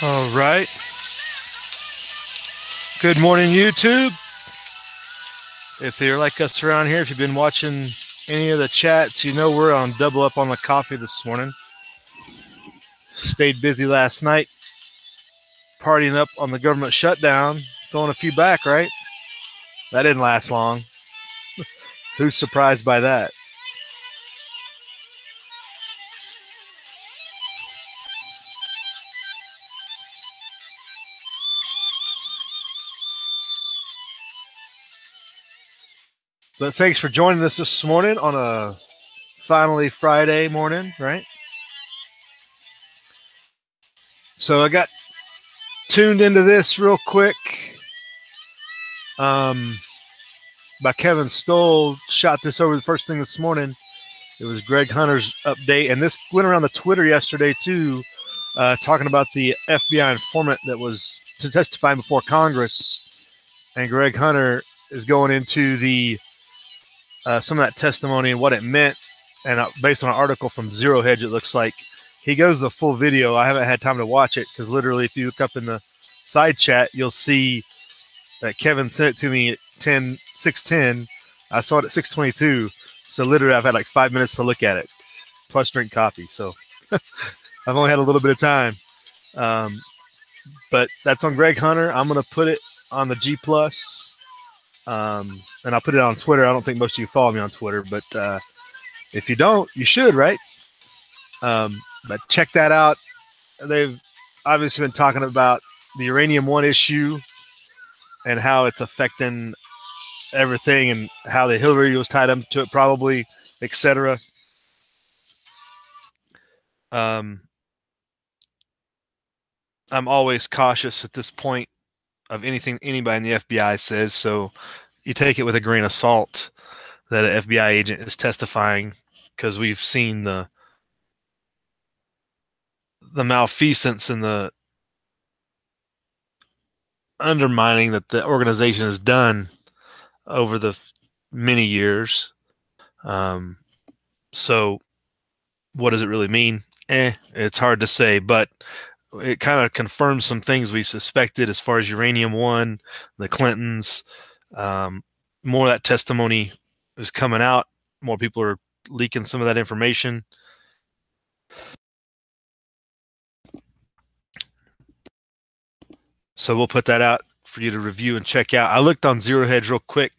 All right. Good morning, YouTube. If you're like us around here, if you've been watching any of the chats, you know we're on double up on the coffee this morning. Stayed busy last night, partying up on the government shutdown, throwing a few back, right? That didn't last long. Who's surprised by that? But thanks for joining us this morning on a finally Friday morning, right? So I got tuned into this real quick by Kevin Stoll. Shot this over the first thing this morning. It was Greg Hunter's update, and this went around the Twitter yesterday too, talking about the FBI informant that was testifying before Congress, and Greg Hunter is going into the some of that testimony and what it meant, and based on an article from Zero Hedge, it looks like he goes the full video. I haven't had time to watch it because literally, if you look up in the side chat, you'll see that Kevin sent it to me at 6:10. I saw it at 6:22. So literally, I've had like 5 minutes to look at it, plus drink coffee. So I've only had a little bit of time. But that's on Greg Hunter. I'm going to put it on the G+. And I'll put it on Twitter. I don't think most of you follow me on Twitter, but if you don't, you should, right? But check that out. They've obviously been talking about the Uranium One issue and how it's affecting everything and how the Hillary was tied up to it probably, etc. I'm always cautious at this point of anything anybody in the FBI says, so you take it with a grain of salt that an FBI agent is testifying, because we've seen the malfeasance and the undermining that the organization has done over the many years. So what does it really mean? It's hard to say, but it kind of confirms some things we suspected as far as Uranium One, the Clintons. More of that testimony is coming out. More people are leaking some of that information. So we'll put that out for you to review and check out. I looked on Zero Hedge real quick.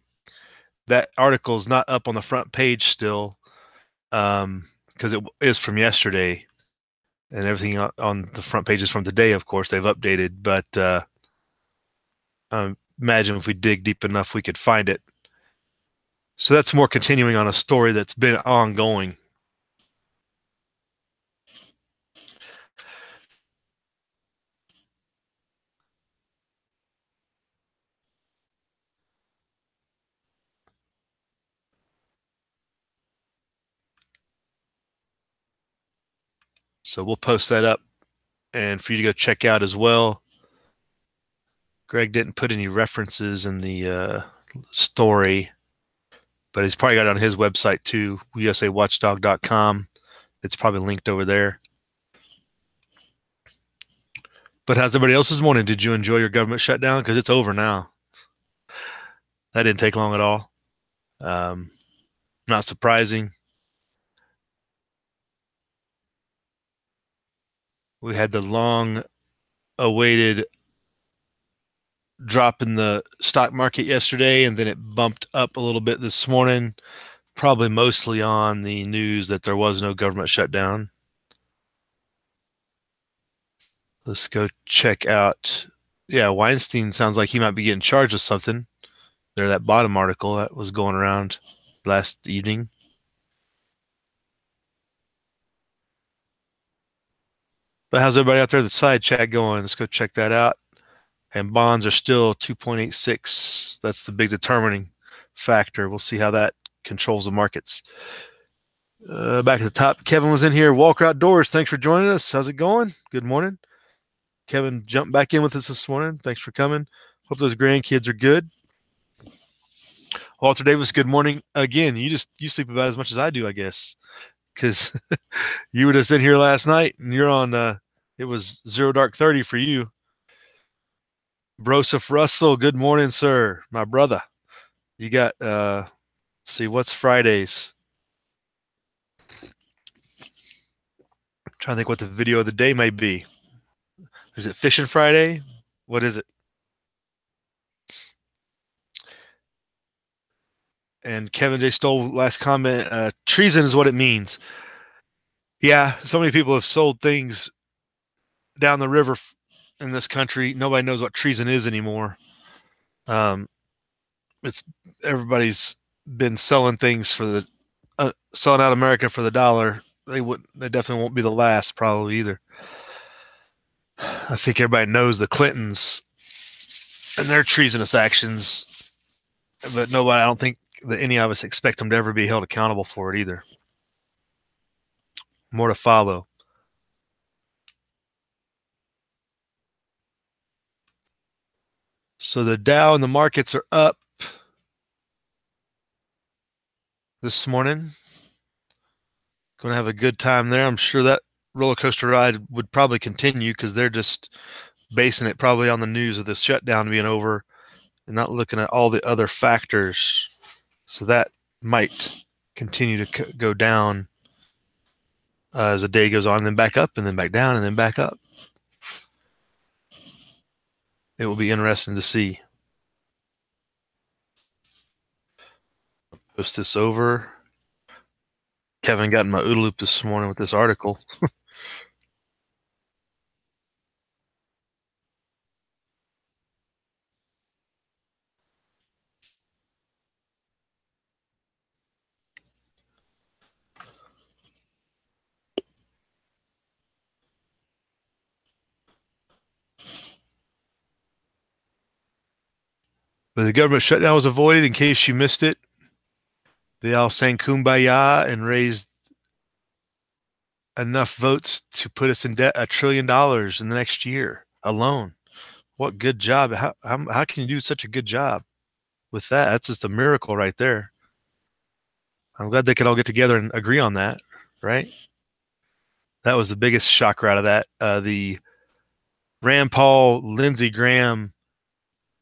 That article is not up on the front page still, because it is from yesterday, and everything on the front page is from today. Of course, they've updated, but imagine if we dig deep enough, we could find it. So that's more continuing on a story that's been ongoing. So we'll post that up and for you to go check out as well. Greg didn't put any references in the story, but he's probably got it on his website too, usawatchdog.com. It's probably linked over there. But how's everybody else's morning? Did you enjoy your government shutdown? Because it's over now. That didn't take long at all. Not surprising. We had the long-awaited drop in the stock market yesterday, and then it bumped up a little bit this morning, probably mostly on the news that there was no government shutdown. Let's go check out. Yeah, Weinstein sounds like he might be getting charged with something. There, that bottom article that was going around last evening. But how's everybody out there in the side chat going? Let's go check that out. And bonds are still 2.86. That's the big determining factor. We'll see how that controls the markets. Back at the top, Kevin was in here. Walker Outdoors, thanks for joining us. How's it going? Good morning. Kevin jumped back in with us this morning. Thanks for coming. Hope those grandkids are good. Walter Davis, good morning. Again, you sleep about as much as I do, I guess, because you were just in here last night and you're on It was zero dark 30 for you. Broseph Russell, good morning, sir. My brother. You got see what's Fridays? I'm trying to think what the video of the day may be. Is it Fishing Friday? What is it? And Kevin J. Stoll, last comment, treason is what it means. Yeah, so many people have sold things down the river in this country. Nobody knows what treason is anymore. It's everybody's been selling things for the selling out America for the dollar. They definitely won't be the last probably either. I think everybody knows the Clintons and their treasonous actions, but nobody, I don't think that any of us expect them to ever be held accountable for it either. More to follow. So the Dow and the markets are up this morning. Going to have a good time there. I'm sure that roller coaster ride would probably continue because they're just basing it probably on the news of this shutdown being over and not looking at all the other factors. So that might continue to go down as the day goes on, and then back up, and then back down, and then back up. It will be interesting to see. Post this over. Kevin got in my OODA loop this morning with this article. But the government shutdown was avoided in case you missed it. They all sang Kumbaya and raised enough votes to put us in debt $1 trillion in the next year alone. What good job. How can you do such a good job with that? That's just a miracle right there. I'm glad they could all get together and agree on that, right? That was the biggest shocker out of that. The Rand Paul, Lindsey Graham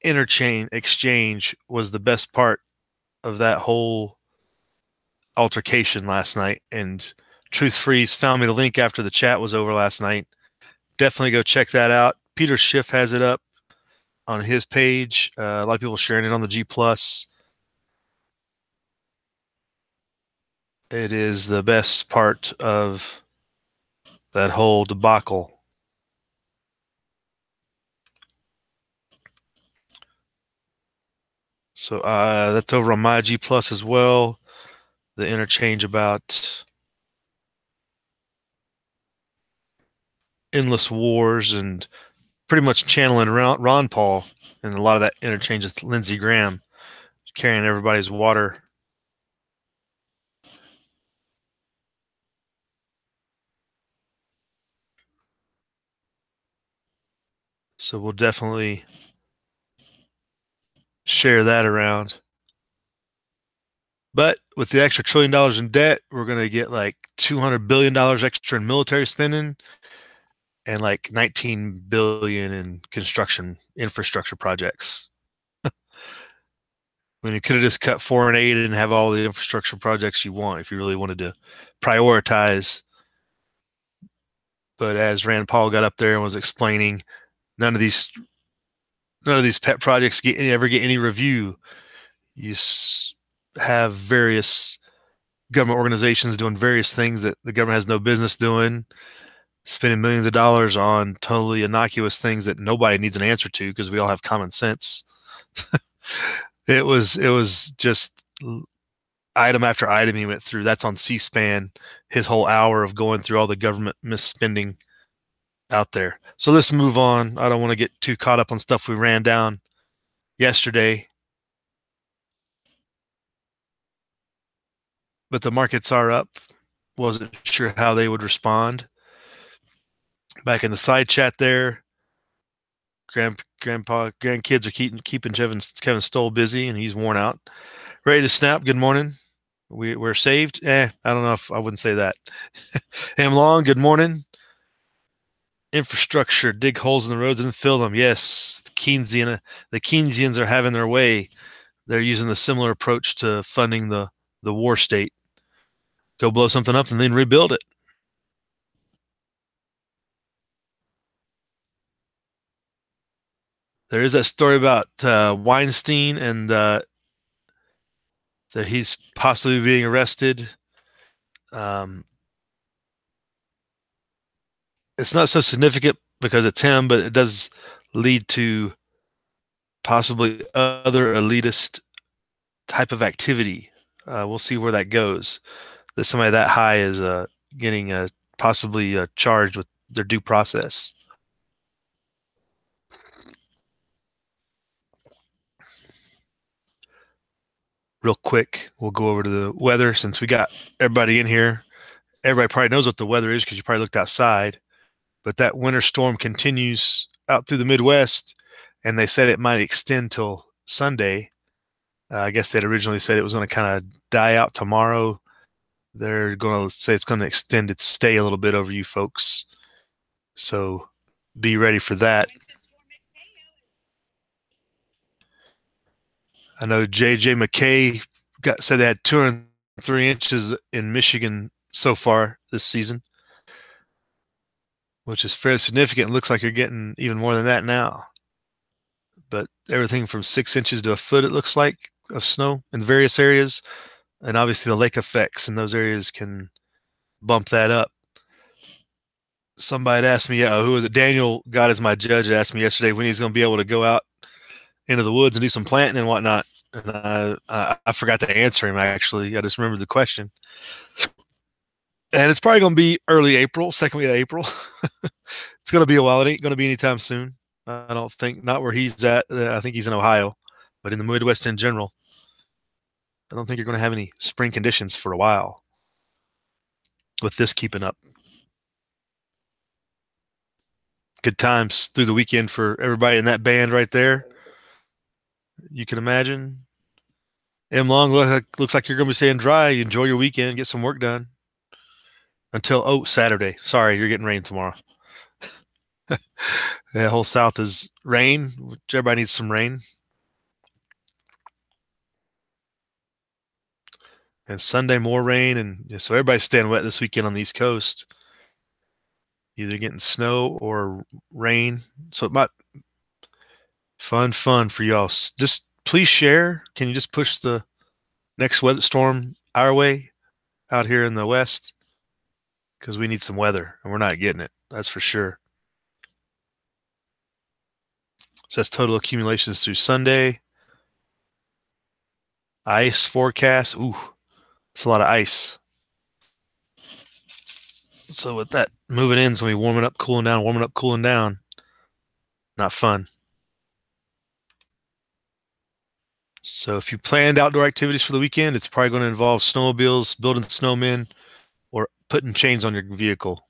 exchange was the best part of that whole altercation last night. And Truth Freeze found me the link after the chat was over last night. Definitely go check that out. Peter Schiff has it up on his page. A lot of people sharing it on the G+. It is the best part of that whole debacle. So that's over on my G+ as well. The interchange about endless wars and pretty much channeling Ron Paul, and a lot of that interchange with Lindsey Graham, carrying everybody's water. So we'll definitely share that around. But with the extra $1 trillion in debt, we're going to get like $200 billion extra in military spending and like $19 billion in construction infrastructure projects. When you could have just cut foreign aid and have all the infrastructure projects you want if you really wanted to prioritize. But as Rand Paul got up there and was explaining, none of these pet projects ever get any review. You have various government organizations doing various things that the government has no business doing, spending millions of dollars on totally innocuous things that nobody needs an answer to because we all have common sense. It was just item after item he went through. That's on C-SPAN, his whole hour of going through all the government misspending out there. So let's move on. I don't want to get too caught up on stuff we ran down yesterday. But the markets are up. Wasn't sure how they would respond. Back in the side chat there, grandkids are keeping Kevin Stoll busy, and he's worn out. Ready to snap. Good morning. We're saved. I don't know if I wouldn't say that. Ham Long, good morning. Infrastructure, dig holes in the roads and fill them. Yes, the Keynesians are having their way. They're using the similar approach to funding the war state. Go blow something up and then rebuild it. There is that story about Weinstein and that he's possibly being arrested. It's not so significant because it's him, but it does lead to possibly other elitist type of activity. We'll see where that goes. That somebody that high is getting possibly charged with their due process. Real quick, we'll go over to the weather since we got everybody in here. Everybody probably knows what the weather is because you probably looked outside. But that winter storm continues out through the Midwest, and they said it might extend till Sunday. I guess they'd originally said it was going to kind of die out tomorrow. They're going to say it's going to extend its stay a little bit over you folks. So be ready for that. I know J.J. McKay said they had 203 inches in Michigan so far this season, which is fairly significant. It looks like you're getting even more than that now. But everything from 6 inches to a foot, it looks like, of snow in various areas. And obviously the lake effects in those areas can bump that up. Somebody had asked me, who was it? Daniel God is my judge, asked me yesterday when he's going to be able to go out into the woods and do some planting and whatnot. And I forgot to answer him, actually. I just remembered the question. And it's probably going to be early April, second week of April. It's going to be a while. It ain't going to be anytime soon. I don't think, not where he's at. I think he's in Ohio, but in the Midwest in general. I don't think you're going to have any spring conditions for a while with this keeping up. Good times through the weekend for everybody in that band right there. You can imagine. M. Long looks like you're going to be staying dry. Enjoy your weekend. Get some work done. Until, Saturday. Sorry, you're getting rain tomorrow. The whole South is rain, which everybody needs some rain. And Sunday, more rain. And so everybody's staying wet this weekend on the East Coast. Either getting snow or rain. So it might fun for y'all. Just please share. Can you just push the next weather storm our way out here in the West? Because we need some weather, and we're not getting it. That's for sure. So that's total accumulations through Sunday. Ice forecast. Ooh, it's a lot of ice. So with that moving in, it's going to be warming up, cooling down. Not fun. So if you planned outdoor activities for the weekend, it's probably going to involve snowmobiles, building snowmen, or putting chains on your vehicle.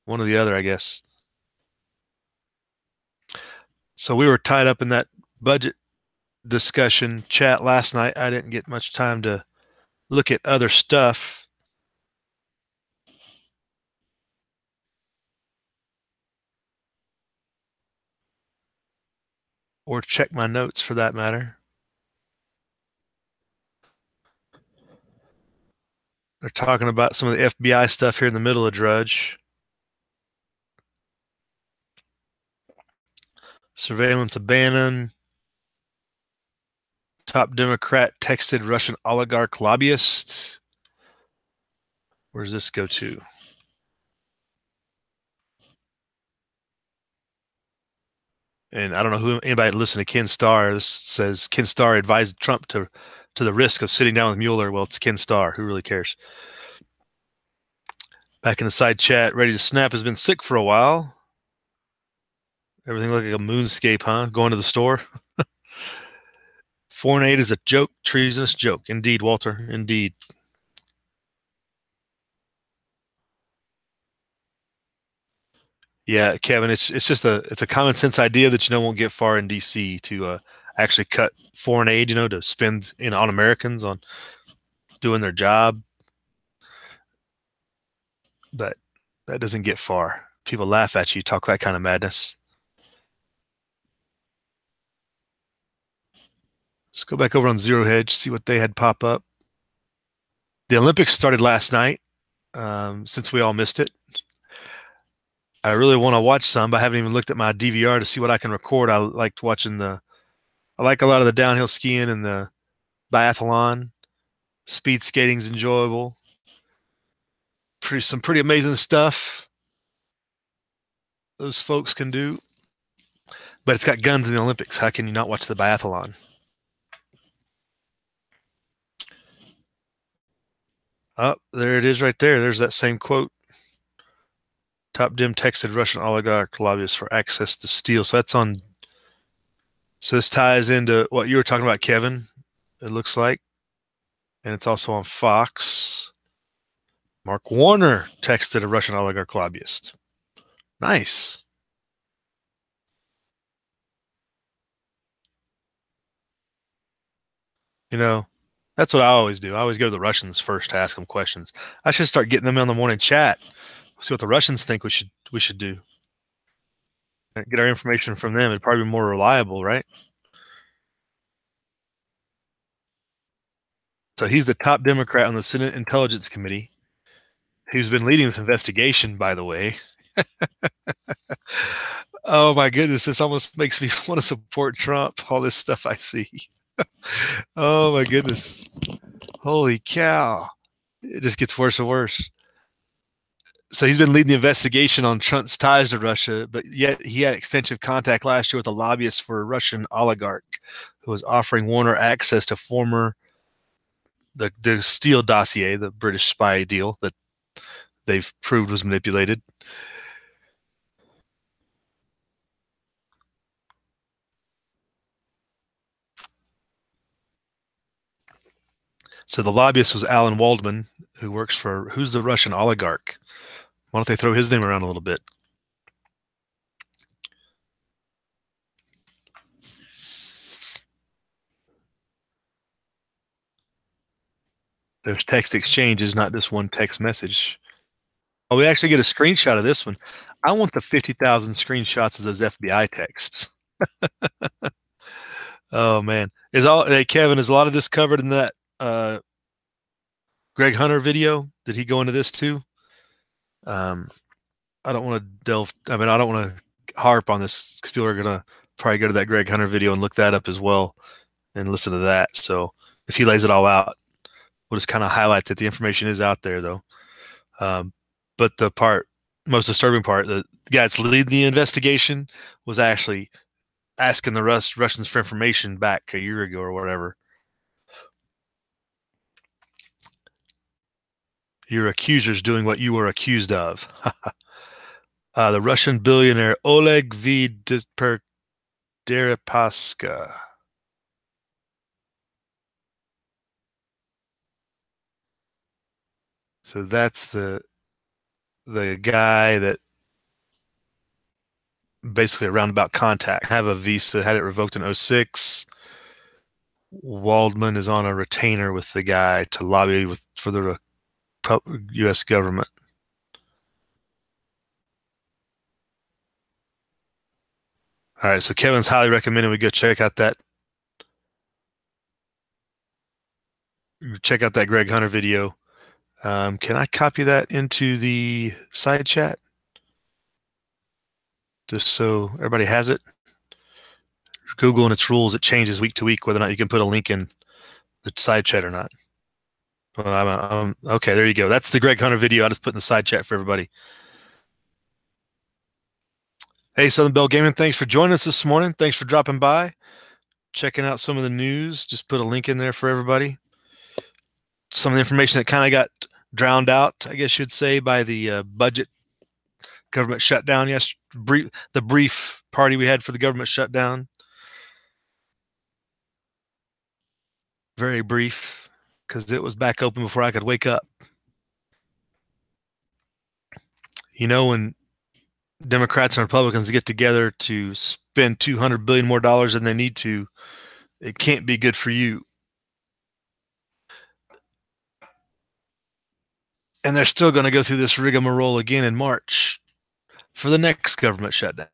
One or the other, I guess. So we were tied up in that budget discussion chat last night. I didn't get much time to look at other stuff. Or check my notes for that matter. They're talking about some of the FBI stuff here in the middle of Drudge. Surveillance of Bannon. Top Democrat texted Russian oligarch lobbyist. Where does this go to? And I don't know who anybody listened to Ken Starr. This says Ken Starr advised Trump to the risk of sitting down with Mueller. Well, it's Ken Starr. Who really cares? Back in the side chat, Ready to Snap has been sick for a while. Everything looked like a moonscape, huh? Going to the store. 4 and 8 is a joke, treasonous joke. Indeed, Walter. Indeed. Yeah, Kevin, it's just a common sense idea that won't get far in DC to actually cut foreign aid, to spend on Americans on doing their job. But that doesn't get far. People laugh at you, talk that kind of madness. Let's go back over on Zero Hedge, see what they had pop up. The Olympics started last night, since we all missed it. I really want to watch some, but I haven't even looked at my DVR to see what I can record. I like a lot of the downhill skiing and the biathlon. Speed skating's enjoyable. Some pretty amazing stuff those folks can do. But it's got guns in the Olympics. How can you not watch the biathlon? Oh, there it is right there. There's that same quote. Top Dim texted Russian oligarch lobbyists for access to steel. So that's on. So this ties into what you were talking about, Kevin, it looks like. And it's also on Fox. Mark Warner texted a Russian oligarch lobbyist. Nice. You know, that's what I always do. I always go to the Russians first to ask them questions. I should start getting them on the morning chat. See what the Russians think we should do. Get our information from them. It'd probably be more reliable, right? So he's the top Democrat on the Senate Intelligence Committee, who's been leading this investigation, by the way. Oh my goodness, this almost makes me want to support Trump. All this stuff I see. Oh my goodness. Holy cow. It just gets worse and worse. So he's been leading the investigation on Trump's ties to Russia, but yet he had extensive contact last year with a lobbyist for a Russian oligarch who was offering Warner access to the Steele dossier, the British spy deal that they've proved was manipulated. So the lobbyist was Alan Waldman, who's the Russian oligarch. Why don't they throw his name around a little bit? There's text exchanges, not just one text message. Oh, we actually get a screenshot of this one. I want the 50,000 screenshots of those FBI texts. Oh man, hey Kevin, is a lot of this covered in that Greg Hunter video? Did he go into this too? I don't want to delve. I mean, I don't want to harp on this because people are gonna probably go to that Greg Hunter video and look that up as well and listen to that. So if he lays it all out, we'll just kind of highlight that the information is out there, though. But the most disturbing part, the guy that's leading the investigation was actually asking the Russians for information back a year ago or whatever. Your accuser's doing what you were accused of. The Russian billionaire Oleg V. Deripaska. So that's the guy that basically a roundabout contact. Have a visa, had it revoked in 06. Waldman is on a retainer with the guy to lobby for the U.S. government. All right, so Kevin's highly recommending we go check out that Greg Hunter video. Can I copy that into the side chat? Just so everybody has it. Google and its rules, it changes week to week whether or not you can put a link in the side chat or not. Well, okay, there you go. That's the Greg Hunter video. I just put in the side chat for everybody. Hey, Southern Bell Gaming, thanks for joining us this morning. Thanks for dropping by, checking out some of the news. Just put a link in there for everybody. Some of the information that kind of got drowned out, I guess you'd say, by the budget government shutdown. Yes, the brief party we had for the government shutdown. Very brief, because it was back open before I could wake up. You know, when Democrats and Republicans get together to spend $200 billion more than they need to, it can't be good for you. And they're still going to go through this rigmarole again in March for the next government shutdown.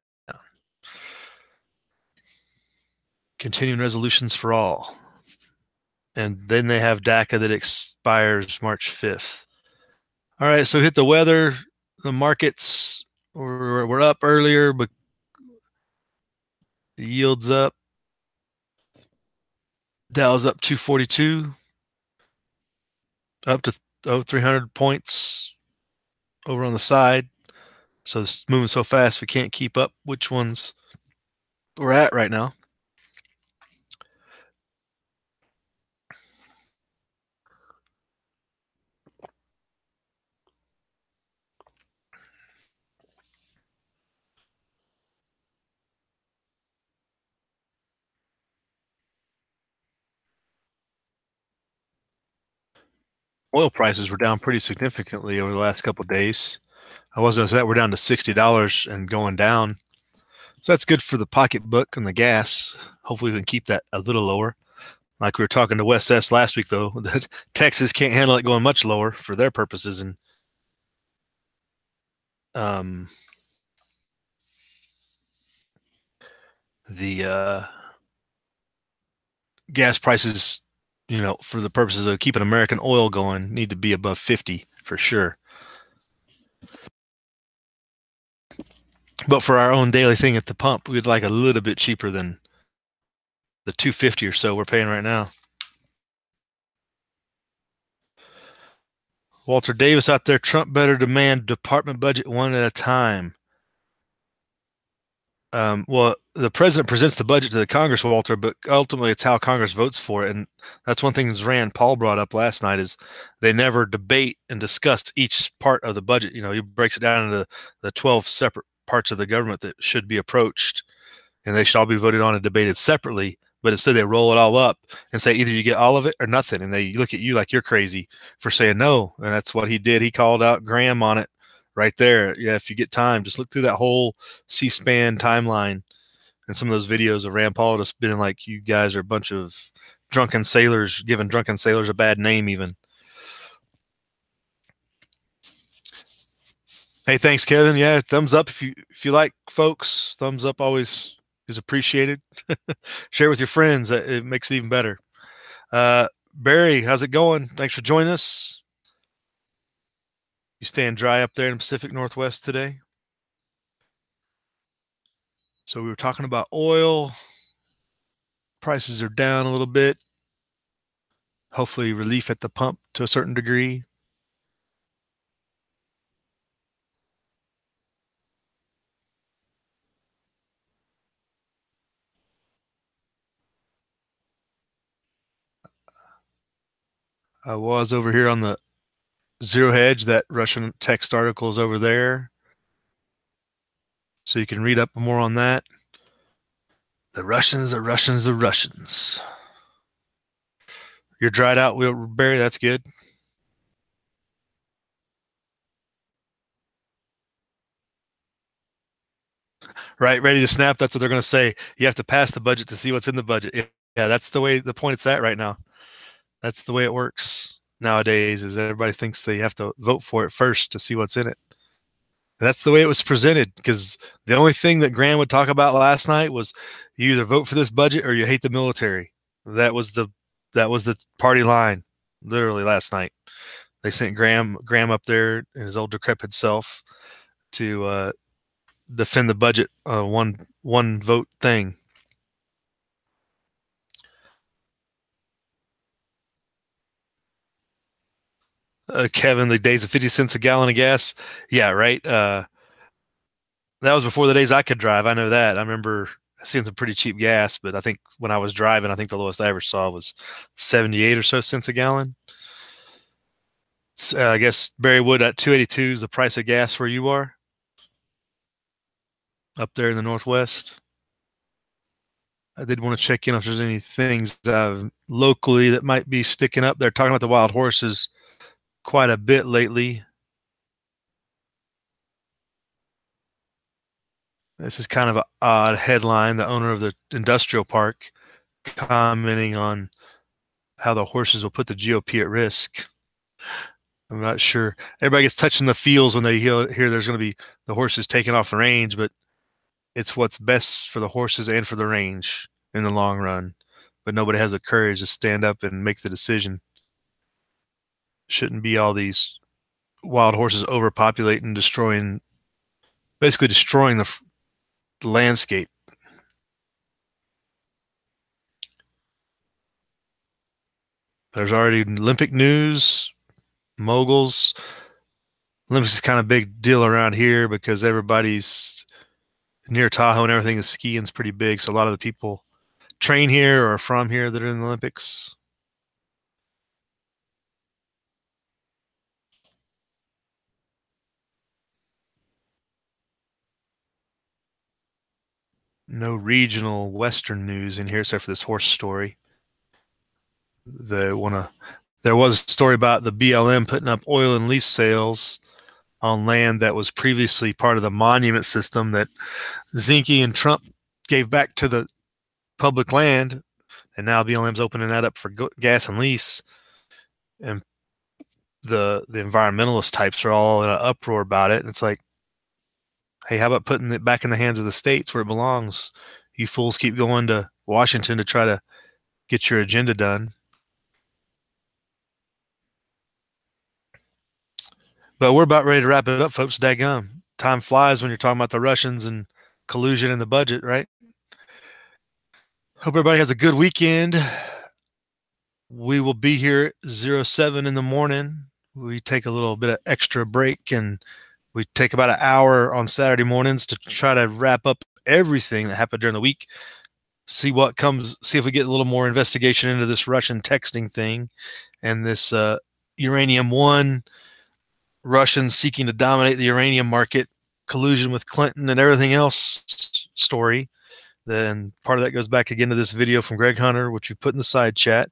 Continuing resolutions for all. And then they have DACA that expires March 5th. All right, so hit the weather. The markets were up earlier, but the yield's up. Dow's up 242, up to 300 points over on the side. So it's moving so fast we can't keep up which ones we're at right now. Oil prices were down pretty significantly over the last couple of days. I wasn't that we're down to $60 and going down. So that's good for the pocketbook and the gas. Hopefully we can keep that a little lower. Like we were talking to Wes S last week, though, that Texas can't handle it going much lower for their purposes. And the gas prices, for the purposes of keeping American oil going, need to be above 50 for sure. But for our own daily thing at the pump, we'd like a little bit cheaper than the $2.50 or so we're paying right now. Walter Davis out there, Trump better demand department budget one at a time. Well, the president presents the budget to the Congress, Walter, but ultimately it's how Congress votes for it. And that's one thing Rand Paul brought up last night is they never debate and discuss each part of the budget. He breaks it down into the 12 separate parts of the government that should be approached, and they should all be voted on and debated separately. But instead they roll it all up and say either you get all of it or nothing. And they look at you like you're crazy for saying no. And that's what he did. He called out Graham on it right there. Yeah, if you get time, just look through that whole C-SPAN timeline and some of those videos of Rand Paul just being like, you guys are a bunch of drunken sailors, giving drunken sailors a bad name even. Hey, thanks, Kevin. Yeah, thumbs up if you like, folks. Thumbs up always is appreciated. Share with your friends. It makes it even better. Barry, how's it going? Thanks for joining us. You staying dry up there in the Pacific Northwest today? So we were talking about oil. Prices are down a little bit. Hopefully relief at the pump to a certain degree. I was over here on the Zero Hedge. That Russian text article is over there. So you can read up more on that. The Russians, the Russians, the Russians. You're dried out, Barry. That's good. Right, ready to snap. That's what they're going to say. You have to pass the budget to see what's in the budget. Yeah, that's the way, the point it's at right now. That's the way it works nowadays, is everybody thinks they have to vote for it first to see what's in it. That's the way it was presented, because the only thing that Graham would talk about last night was you either vote for this budget or you hate the military. That was the party line, literally last night. They sent Graham up there, his old decrepit self, to defend the budget, one vote thing. Kevin, the days of 50 cents a gallon of gas. Yeah, right. That was before the days I could drive. I know that. I remember seeing some pretty cheap gas, but I think when I was driving, I think the lowest I ever saw was 78 or so cents a gallon. So, I guess Barry Wood at 282 is the price of gas where you are up there in the Northwest. I did want to check in if there's any things locally that might be sticking up. They're talking about the wild horses quite a bit lately. This is kind of an odd headline. The owner of the industrial park commenting on how the horses will put the GOP at risk. I'm not sure. Everybody gets touching the feels when they hear there's going to be the horses taking off the range, but it's what's best for the horses and for the range in the long run. But nobody has the courage to stand up and make the decision. Shouldn't be all these wild horses overpopulating, basically destroying the landscape. There's already Olympic news, moguls. Olympics is kind of a big deal around here because everybody's near Tahoe and everything is skiing's pretty big. So a lot of the people train here or are from here that are in the Olympics. No regional Western news in here except for this horse story. They want to. There was a story about the BLM putting up oil and lease sales on land that was previously part of the monument system that Zinke and Trump gave back to the public land, and now BLM's opening that up for gas and lease. And the environmentalist types are all in an uproar about it. And it's like, hey, how about putting it back in the hands of the states where it belongs? You fools keep going to Washington to try to get your agenda done. But we're about ready to wrap it up, folks. Daggum. Time flies when you're talking about the Russians and collusion in the budget, right? Hope everybody has a good weekend. We will be here at 07 in the morning. We take a little bit of extra break and we take about an hour on Saturday mornings to try to wrap up everything that happened during the week. See what comes, see if we get a little more investigation into this Russian texting thing and this Uranium One, Russians seeking to dominate the uranium market, collusion with Clinton and everything else story. Then part of that goes back again to this video from Greg Hunter, which we put in the side chat.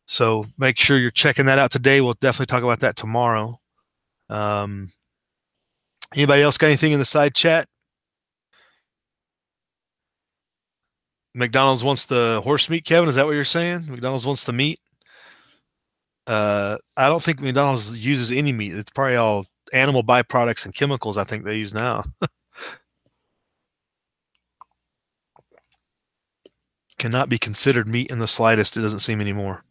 So make sure you're checking that out today. We'll definitely talk about that tomorrow. Anybody else got anything in the side chat? McDonald's wants the horse meat, Kevin. Is that what you're saying? McDonald's wants the meat. I don't think McDonald's uses any meat. It's probably all animal byproducts and chemicals. I think they use now. Cannot be considered meat in the slightest. It doesn't seem anymore.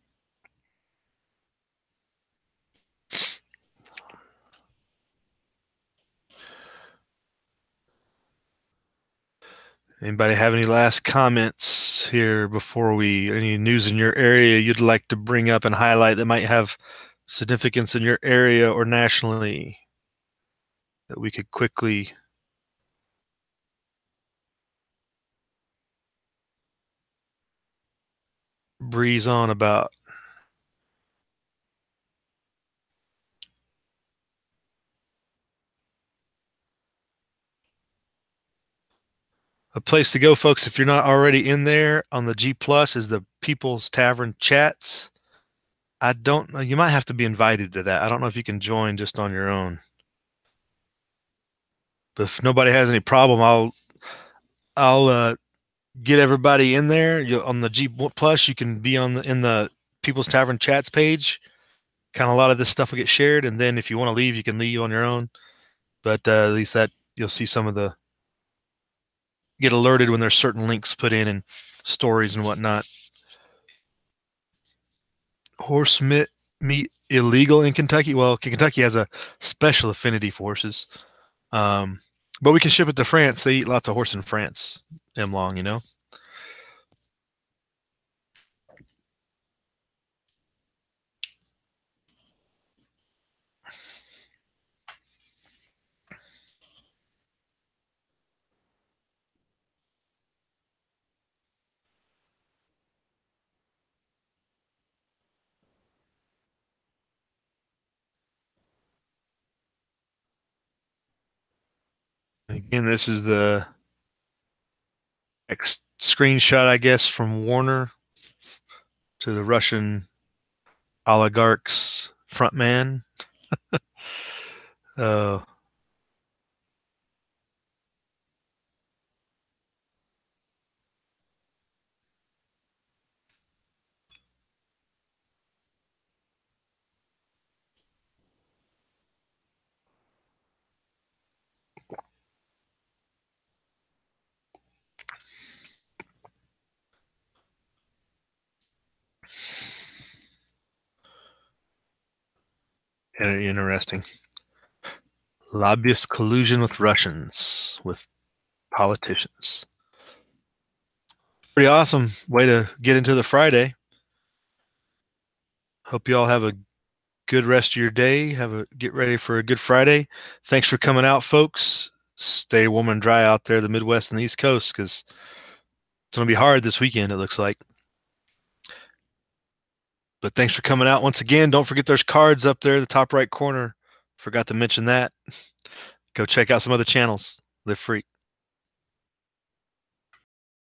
Anybody have any last comments here before any news in your area you'd like to bring up and highlight that might have significance in your area or nationally that we could quickly breeze on about? A place to go, folks, if you're not already in there on the G Plus, is the People's Tavern chats. I don't know. You might have to be invited to that. I don't know if you can join just on your own. But if nobody has any problem, I'll get everybody in there. On the G Plus, you can be in the People's Tavern chats page. Kind of a lot of this stuff will get shared, and then if you want to leave, you can leave on your own. But at least that you'll see some of the get alerted when there's certain links put in and stories and whatnot. Horse meat illegal in Kentucky? Well, Kentucky has a special affinity for horses. But we can ship it to France. They eat lots of horse in France, long, you know. Again, this is the screenshot, I guess, from Warner to the Russian oligarchs frontman. uh, Interesting. Lobbyist collusion with Russians, with politicians. Pretty awesome way to get into the Friday. Hope you all have a good rest of your day. Get ready for a good Friday. Thanks for coming out, folks. Stay warm and dry out there, the Midwest and the East Coast, because it's going to be hard this weekend, it looks like. But thanks for coming out once again. Don't forget there's cards up there in the top right corner. Forgot to mention that. Go check out some other channels. Live free.